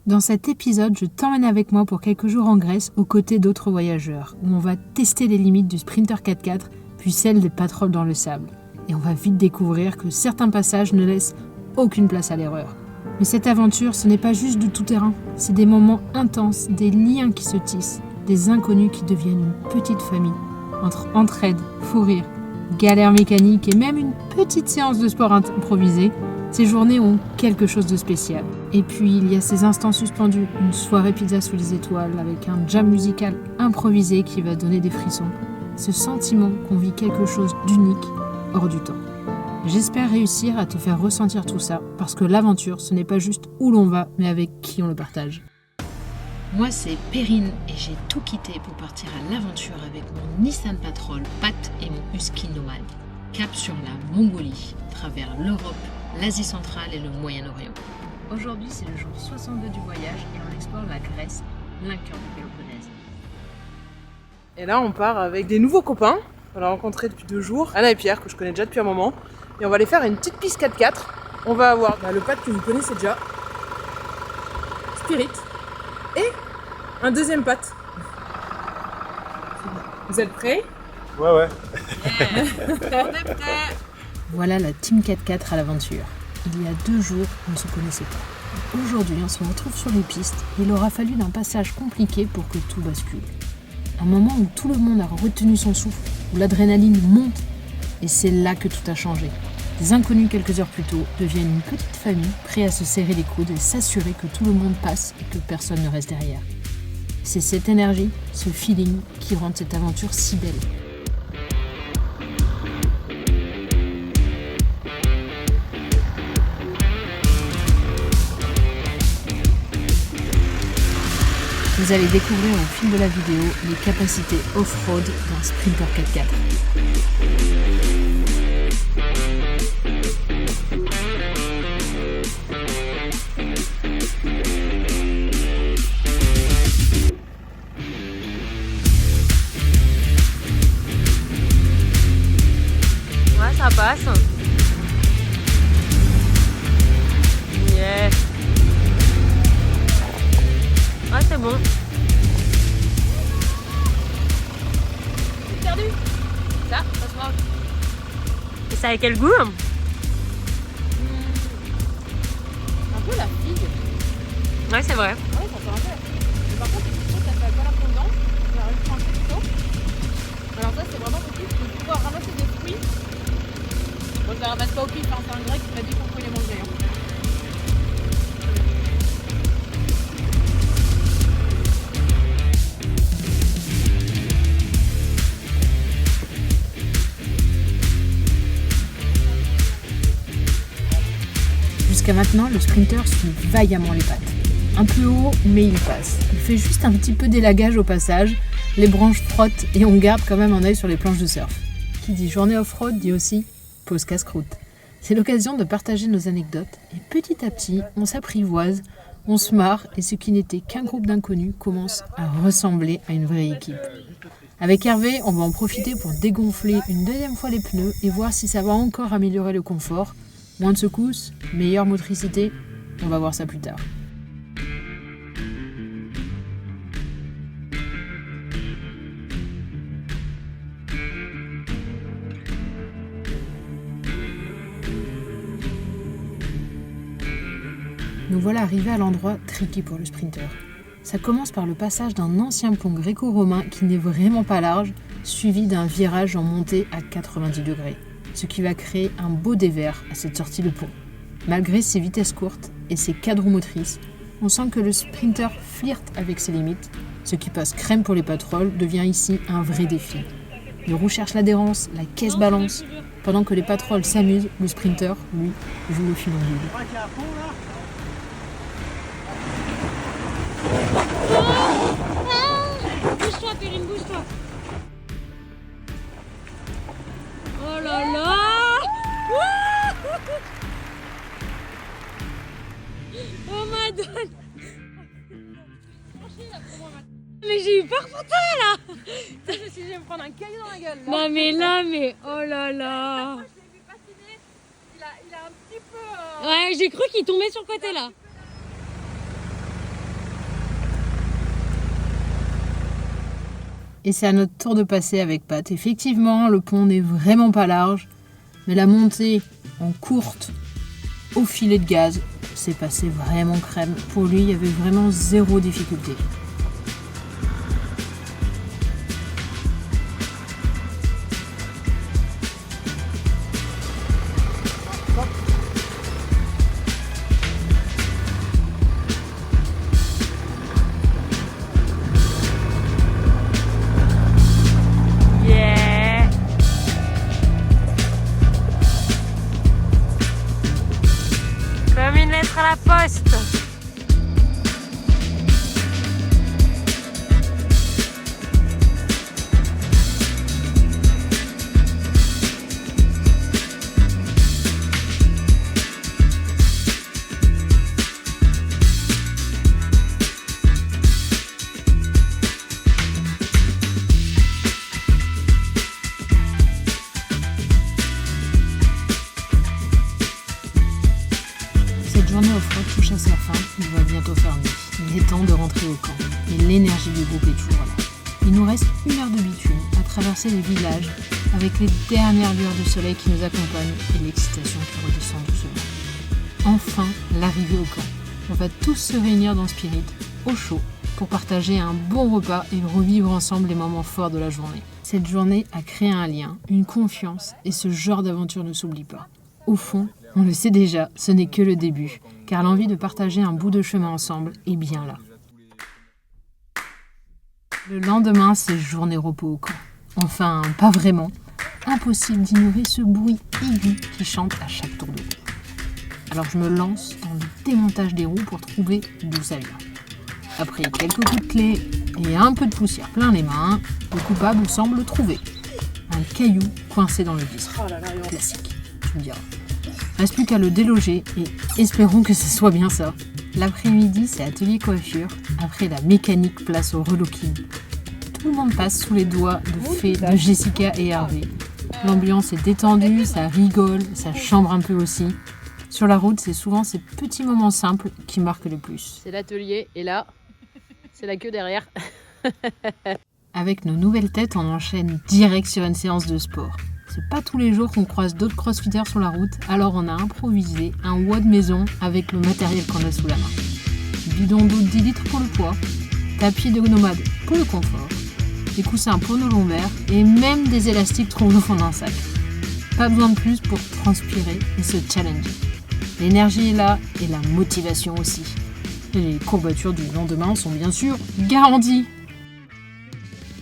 Dans cet épisode, je t'emmène avec moi pour quelques jours en Grèce aux côtés d'autres voyageurs, où on va tester les limites du Sprinter 4x4 puis celles des patrols dans le sable. Et on va vite découvrir que certains passages ne laissent aucune place à l'erreur. Mais cette aventure, ce n'est pas juste du tout-terrain, c'est des moments intenses, des liens qui se tissent, des inconnus qui deviennent une petite famille, entre entraide, fou rire, galères mécaniques et même une petite séance de sport improvisée. Ces journées ont quelque chose de spécial. Et puis il y a ces instants suspendus, une soirée pizza sous les étoiles avec un jam musical improvisé qui va donner des frissons. Ce sentiment qu'on vit quelque chose d'unique, hors du temps. J'espère réussir à te faire ressentir tout ça, parce que l'aventure, ce n'est pas juste où l'on va, mais avec qui on le partage. Moi, c'est Perrine et j'ai tout quitté pour partir à l'aventure avec mon Nissan Patrol, Pat et mon Husky Nomade. Cap sur la Mongolie, travers l'Europe, l'Asie centrale et le Moyen-Orient. Aujourd'hui, c'est le jour 62 du voyage et on explore la Grèce, plein cœur du Péloponnèse. Et là, on part avec des nouveaux copains. On l'a rencontré depuis 2 jours, Anna et Pierre, que je connais déjà depuis un moment. Et on va aller faire une petite piste 4x4. On va avoir le Pat que vous connaissez déjà, Spirit, et un deuxième Pat. Vous êtes prêts ? Ouais. On est prêts. Voilà la Team 4x4 à l'aventure. Il y a 2 jours, on ne se connaissait pas. Aujourd'hui, on se retrouve sur les pistes et il aura fallu d'un passage compliqué pour que tout bascule. Un moment où tout le monde a retenu son souffle, où l'adrénaline monte, et c'est là que tout a changé. Des inconnus quelques heures plus tôt deviennent une petite famille, prêts à se serrer les coudes et s'assurer que tout le monde passe et que personne ne reste derrière. C'est cette énergie, ce feeling qui rend cette aventure si belle. Vous allez découvrir au fil de la vidéo les capacités off-road d'un Sprinter 4x4. Ouais, ça passe. Yeah. Ah, c'est bon. C'est perdu. Ça se mange. Et ça a quel goût? Un peu la figue. Ouais, c'est vrai. Ah oui, ça fait un peu la figue. Mais par contre, c'est sûr que ça fait pas la fondance. Ça va rajouter un peu de chaud. Alors ça, c'est vraiment possible de pouvoir ramasser des fruits. Bon, je les ramasse pas au pif, hein. C'est un grec qui m'a dit qu'on pouvait les manger. Hein. Jusqu'à maintenant, le Sprinter suit vaillamment les pattes. Un peu haut, mais il passe. Il fait juste un petit peu d'élagage au passage, les branches frottent et on garde quand même un œil sur les planches de surf. Qui dit journée off-road dit aussi pause casse-croûte. C'est l'occasion de partager nos anecdotes et petit à petit, on s'apprivoise, on se marre et ce qui n'était qu'un groupe d'inconnus commence à ressembler à une vraie équipe. Avec Hervé, on va en profiter pour dégonfler une deuxième fois les pneus et voir si ça va encore améliorer le confort. Moins de secousses, meilleure motricité, on va voir ça plus tard. Nous voilà arrivés à l'endroit tricky pour le Sprinter. Ça commence par le passage d'un ancien pont gréco-romain qui n'est vraiment pas large, suivi d'un virage en montée à 90 degrés. Ce qui va créer un beau dévers à cette sortie de pont. Malgré ses vitesses courtes et ses quatre roues motrices, on sent que le Sprinter flirte avec ses limites. Ce qui passe crème pour les patrols devient ici un vrai défi. Les roues cherchent l'adhérence, la caisse balance. Pendant que les patrols s'amusent, le Sprinter, lui, joue le filon double. Bouge-toi, Perrine, bouge-toi. Oh là là. Oh madone. Mais j'ai eu peur pour toi là. Je me suis dit, je vais me prendre un caillou dans la gueule. Là. Non mais là, mais oh là là. Moi, je l'ai vu patiner. Il a un petit peu... Ouais, j'ai cru qu'il tombait sur le côté là. Et c'est à notre tour de passer avec Pat. Effectivement, le pont n'est vraiment pas large, mais la montée en courte au filet de gaz, c'est passé vraiment crème. Pour lui, il y avait vraiment zéro difficulté. Comme une lettre à la poste. Cette journée off-road touche à sa fin, il va bientôt faire nuit. Il est temps de rentrer au camp. Et l'énergie du groupe est toujours là. Il nous reste 1 heure de bitume à traverser les villages avec les dernières lueurs de soleil qui nous accompagnent et l'excitation qui redescend doucement. Enfin, l'arrivée au camp. On va tous se réunir dans Spirit, au chaud, pour partager un bon repas et revivre ensemble les moments forts de la journée. Cette journée a créé un lien, une confiance, et ce genre d'aventure ne s'oublie pas. Au fond, on le sait déjà, ce n'est que le début, car l'envie de partager un bout de chemin ensemble est bien là. Le lendemain, c'est journée repos au camp. Enfin, pas vraiment. Impossible d'ignorer ce bruit aigu qui chante à chaque tour de roue. Alors je me lance dans le démontage des roues pour trouver d'où ça vient. Après quelques coups de clé et un peu de poussière plein les mains, le coupable semble trouvé. Un caillou coincé dans le vitre. Classique, tu me diras. Reste plus qu'à le déloger et espérons que ce soit bien ça. L'après-midi, c'est atelier coiffure. Après la mécanique, place au relooking. Tout le monde passe sous les doigts de fée de Jessica et Hervé. L'ambiance est détendue, ça rigole, ça chambre un peu aussi. Sur la route, c'est souvent ces petits moments simples qui marquent le plus. C'est l'atelier et là, c'est la queue derrière. Avec nos nouvelles têtes, on enchaîne direct sur une séance de sport. C'est pas tous les jours qu'on croise d'autres crossfitters sur la route, alors on a improvisé un WOD maison avec le matériel qu'on a sous la main. Bidon d'eau de 10 litres pour le poids, tapis de nomade pour le confort, des coussins pour nos lombaires et même des élastiques trouvés au fond d'un sac. Pas besoin de plus pour transpirer et se challenger. L'énergie est là et la motivation aussi. Et les courbatures du lendemain sont bien sûr garanties.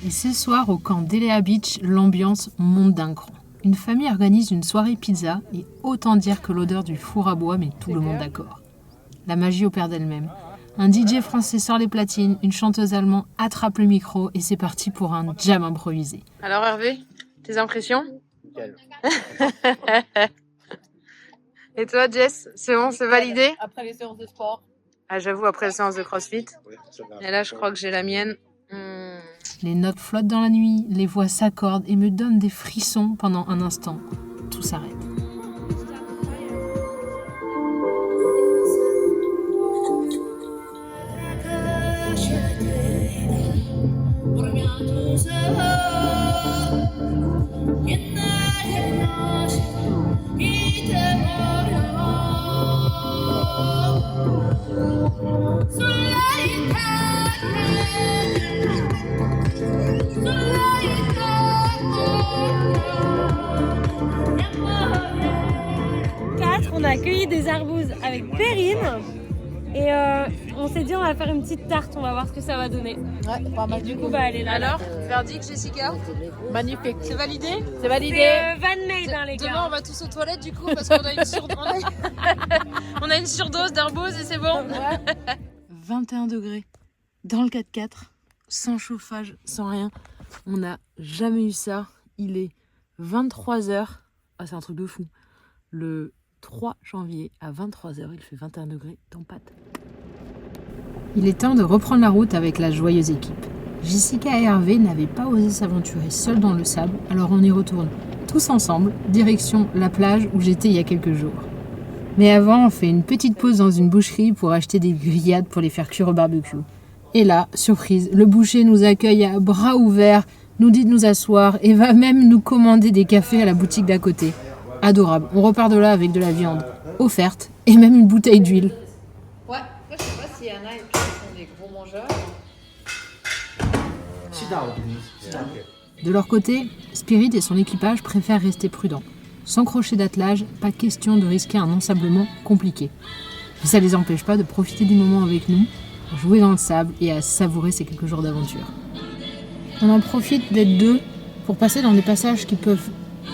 Et ce soir, au camp d'Elea Beach, l'ambiance monte d'un cran. Une famille organise une soirée pizza et autant dire que l'odeur du four à bois met tout le monde d'accord. La magie opère d'elle-même. Un DJ français sort les platines, une chanteuse allemande attrape le micro et c'est parti pour un jam improvisé. Alors Hervé, tes impressions? Et toi Jess, c'est bon, c'est validé? Après les séances de sport. Ah j'avoue, après la séance de CrossFit. Et là je crois que j'ai la mienne. Les notes flottent dans la nuit, les voix s'accordent et me donnent des frissons pendant un instant. Tout s'arrête. On a accueilli des arbouses avec Perrine et on s'est dit on va faire une petite tarte, on va voir ce que ça va donner. Ouais, pas mal. Du coup bah elle est là. Alors, verdict Jessica? Magnifique. C'est validé? C'est validé. C'est van-made hein, les Demain gars. on va tous aux toilettes du coup parce qu'on a on a une surdose d'arbouses et c'est bon. 21 degrés, dans le 4x4, sans chauffage, sans rien. On n'a jamais eu ça. Il est 23h. Ah, c'est un truc de fou. Le 3 janvier à 23h, il fait 21 degrés dans Pat. Il est temps de reprendre la route avec la joyeuse équipe. Jessica et Hervé n'avaient pas osé s'aventurer seuls dans le sable, alors on y retourne tous ensemble, direction la plage où j'étais il y a quelques jours. Mais avant, on fait une petite pause dans une boucherie pour acheter des grillades pour les faire cuire au barbecue. Et là, surprise, le boucher nous accueille à bras ouverts, nous dit de nous asseoir et va même nous commander des cafés à la boutique d'à côté. Adorable. On repart de là avec de la viande offerte et même une bouteille d'huile. Ouais, après, je sais pas s'il y en a qui sont des gros mangeurs. De leur côté, Spirit et son équipage préfèrent rester prudents. Sans crochet d'attelage, pas question de risquer un ensablement compliqué. Mais ça ne les empêche pas de profiter du moment avec nous, à jouer dans le sable et à savourer ces quelques jours d'aventure. On en profite d'être deux pour passer dans des passages qui peuvent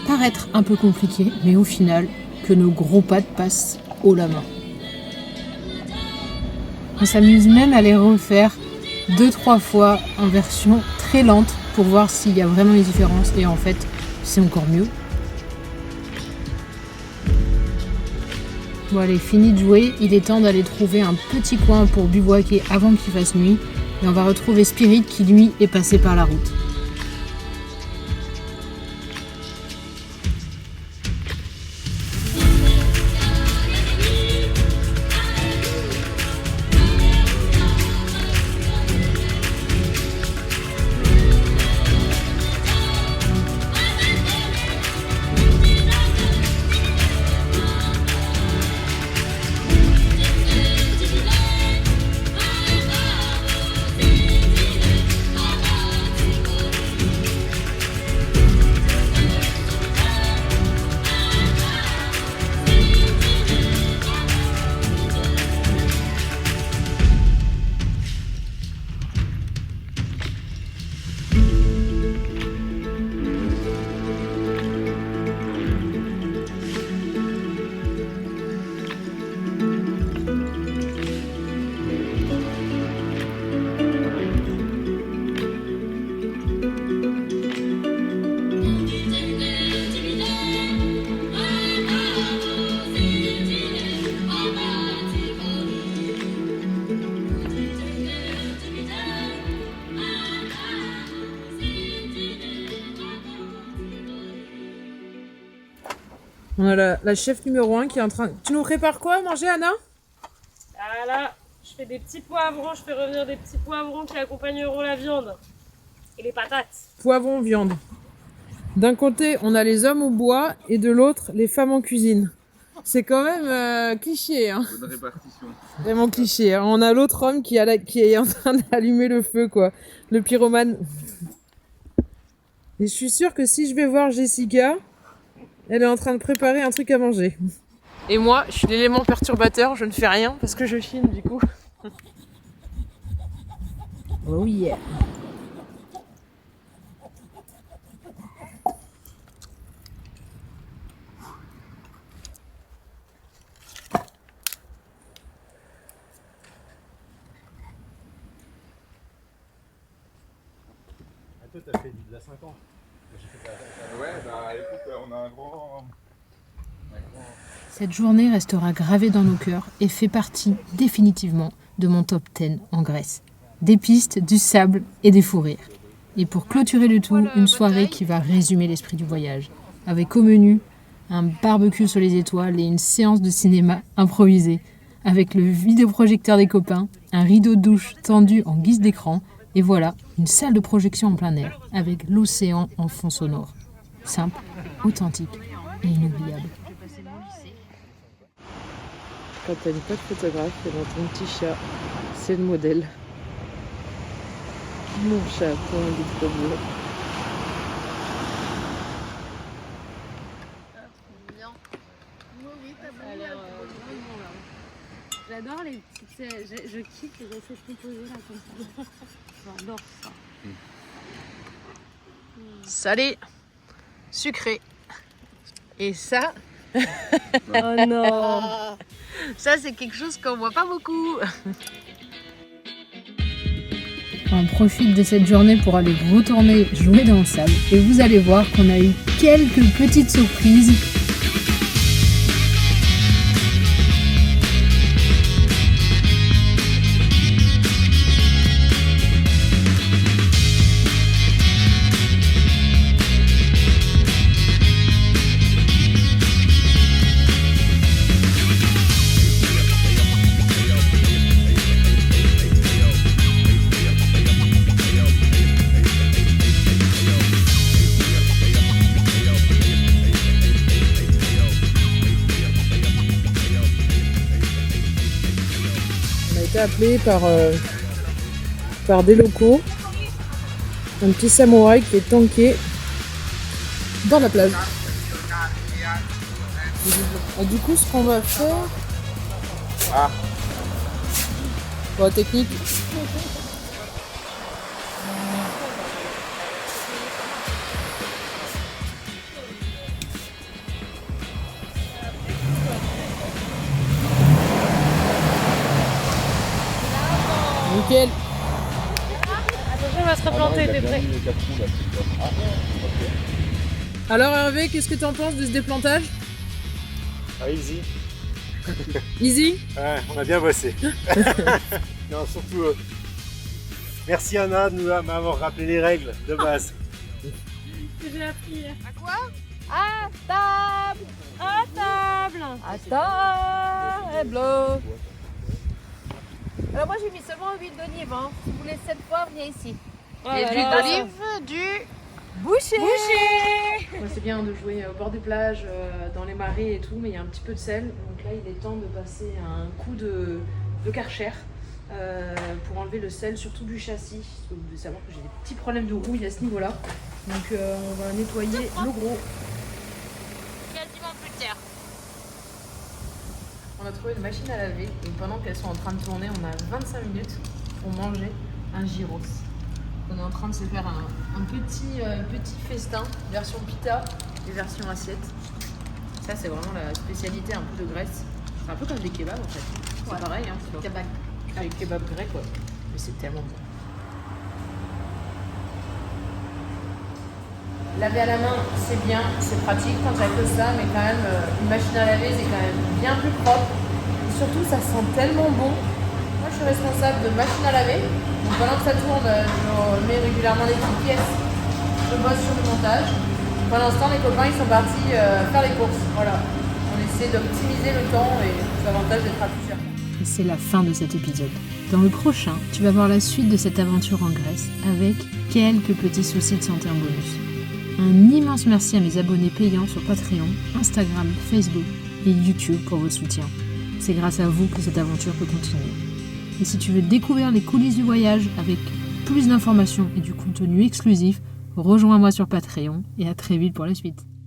paraître un peu compliqués, mais au final, que nos gros pattes passent haut la main. On s'amuse même à les refaire 2-3 fois en version très lente pour voir s'il y a vraiment des différences et en fait, c'est encore mieux. Bon allez, fini de jouer, il est temps d'aller trouver un petit coin pour bivouaquer avant qu'il fasse nuit et on va retrouver Spirit qui lui est passé par la route. On a la chef numéro 1 qui est en train... Tu nous prépares quoi à manger, Anna? Ah là, je fais des petits poivrons, je fais revenir des petits poivrons qui accompagneront la viande. Et les patates. Poivron, viande. D'un côté, on a les hommes au bois et de l'autre, les femmes en cuisine. C'est quand même cliché. Hein. Bonne répartition. Vraiment cliché. Hein. On a l'autre homme qui est en train d'allumer le feu, quoi. Le pyromane. Et je suis sûre que si je vais voir Jessica, elle est en train de préparer un truc à manger. Et moi, je suis l'élément perturbateur, je ne fais rien parce que je filme du coup. Oh yeah. Toi, t'as fait de la 5 ans. Ouais, bah écoute, on a un grand... Cette journée restera gravée dans nos cœurs et fait partie définitivement de mon top 10 en Grèce. Des pistes, du sable et des fous rires. Et pour clôturer le tout, une soirée qui va résumer l'esprit du voyage. Avec au menu un barbecue sur les étoiles et une séance de cinéma improvisée. Avec le vidéoprojecteur des copains, un rideau de douche tendu en guise d'écran. Et voilà, une salle de projection en plein air, avec l'océan en fond sonore. Simple, authentique et inoubliable. Quand t'as une pote photographe, et dans ton petit chat, c'est le modèle. Mon chat, pour un guide trop beau. J'adore les petites... Je kiffe les essais composés là comme ça. J'adore ça. Salé, sucré. Et ça, Oh non. ça c'est quelque chose qu'on voit pas beaucoup. On profite de cette journée pour aller retourner jouer dans le sable. Et vous allez voir qu'on a eu quelques petites surprises. appelé par des locaux. Un petit samouraï qui est tanké dans la plage. Et du coup, ce qu'on va faire... Bon, technique. Nickel. Attention, on va se replanter, t'es prêt? Alors Hervé, qu'est-ce que tu en penses de ce déplantage? Easy. Easy? Ouais, on a bien bossé. Non, surtout, merci Anna de nous m'avoir rappelé les règles de base. J'ai appris. À quoi? À table. À table. À table. Alors moi j'ai mis seulement huile d'olive. Hein. Si vous voulez cette fois, venez ici. Et l'huile d'olive du boucher. Ouais, c'est bien de jouer au bord des plages, dans les marais et tout, mais il y a un petit peu de sel. Donc là, il est temps de passer un coup de Karcher pour enlever le sel, surtout du châssis. Parce que vous devez savoir que j'ai des petits problèmes de rouille à ce niveau-là. Donc on va nettoyer le gros. Quasiment plus de terre. On a trouvé une machine à laver et pendant qu'elles sont en train de tourner, on a 25 minutes pour manger un gyros. On est en train de se faire un petit festin, version pita et version assiette. Ça, c'est vraiment la spécialité un peu de Grèce. C'est un peu comme des kebabs en fait. C'est pareil, hein, c'est les kebabs grecs, quoi. Mais c'est tellement bon. Laver à la main, c'est bien, c'est pratique quand il n'y a que ça, mais quand même, une machine à laver, c'est quand même bien plus propre. Et surtout, ça sent tellement bon. Moi, je suis responsable de machine à laver. Donc pendant que ça tourne, je mets régulièrement les petites pièces. Je bosse sur le montage. Pendant ce temps, les copains, ils sont partis faire les courses. Voilà. On essaie d'optimiser le temps et l'avantage d'être à plusieurs. Et c'est la fin de cet épisode. Dans le prochain, tu vas voir la suite de cette aventure en Grèce avec quelques petits soucis de santé en bonus. Un immense merci à mes abonnés payants sur Patreon, Instagram, Facebook et YouTube pour votre soutien. C'est grâce à vous que cette aventure peut continuer. Et si tu veux découvrir les coulisses du voyage avec plus d'informations et du contenu exclusif, rejoins-moi sur Patreon et à très vite pour la suite.